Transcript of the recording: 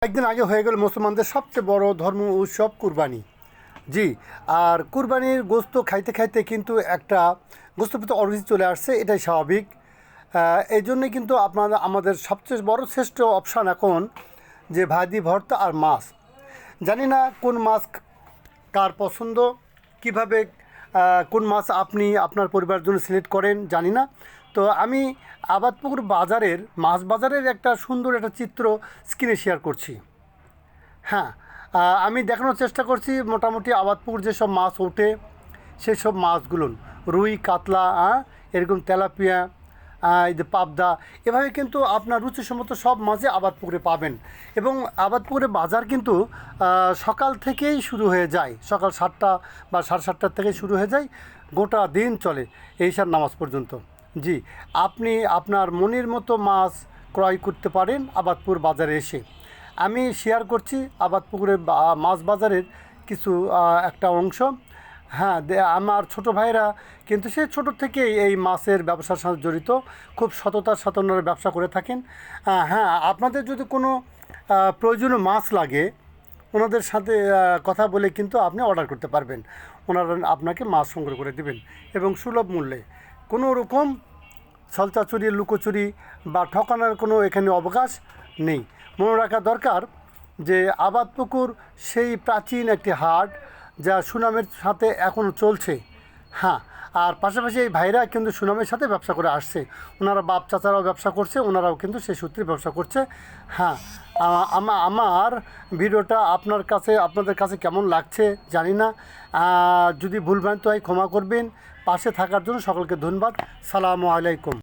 একদিন আগে হয়ে গেল মুসলমানদের সবচেয়ে বড় ধর্ম উৎসব কুরবানি। জি। আর কুরবানির গোস্ত খাইতে খাইতে কিন্তু একটা গোস্তের প্রতি অরুচি চলে আসছে, এটাই স্বাভাবিক। এই জন্যই কিন্তু আমাদের সবচেয়ে বড় শ্রেষ্ঠ অপশান এখন যে ভাজি ভর্তা আর মাছ। জানি না কোন মাছ কার পছন্দ, কিভাবে কোন মাছ আপনি আপনার পরিবারের জন্য সিলেক্ট করেন জানি না। তো আমি আবাদপুকুর বাজারের মাছ বাজারের একটা সুন্দর একটা চিত্র স্ক্রিনে শেয়ার করছি। হ্যাঁ, আমি দেখানোর চেষ্টা করছি মোটামুটি আবাদপুকুর যেসব মাছ ওঠে সেসব মাছগুলো রুই, কাতলা, এরকম তেলাপিয়া, এই যে পাবদা, এভাবে কিন্তু আপনার রুচিসম্মত সব মাছই আবাদপুকুরে পাবেন। এবং আবাদপুকুরে বাজার কিন্তু সকাল থেকেই শুরু হয়ে যায়, সকাল 7টা বা 7:30টার থেকে শুরু হয়ে যায়, গোটা দিন চলে এই ঈশার নামাজ পর্যন্ত। জি, আপনি আপনার মনের মতো মাছ ক্রয় করতে পারেন আবাদপুর বাজারে এসে। আমি শেয়ার করছি আবাদপুকুরের মাছ বাজারের কিছু একটা অংশ। হ্যাঁ, আমার ছোটো ভাইরা কিন্তু সে ছোটো থেকেই এই মাছের ব্যবসার সাথে জড়িত, খুব সততার সাথে ওনারা ব্যবসা করে থাকেন। হ্যাঁ, আপনাদের যদি কোনো প্রয়োজনীয় মাছ লাগে ওনাদের সাথে কথা বলে কিন্তু আপনি অর্ডার করতে পারবেন, ওনারা আপনাকে মাছ সংগ্রহ করে দেবেন এবং সুলভ মূল্যে। কোনো রকম ছলচাচুরি, লুকোচুরি বা ঠকানোর কোনো এখানে অবকাশ নেই। মনে রাখা দরকার যে আবাদপুকুর সেই প্রাচীন একটি হাট যা সুনামের সাথে এখনও চলছে। হ্যাঁ, আর পাশাপাশি এই ভাইরা কিন্তু সুনামের সাথে ব্যবসা করে আসছে, ওনারা বাপ চাচারাও ব্যবসা করছে, ওনারাও কিন্তু সেই সূত্রে ব্যবসা করছে। হ্যাঁ, আমার ভিডিওটা আপনাদের কাছে কেমন লাগছে জানি না। যদি ভুলভ্রান্তি হয় ক্ষমা করবেন। পাশে থাকার জন্য সকলকে ধন্যবাদ। সালামু আলাইকুম।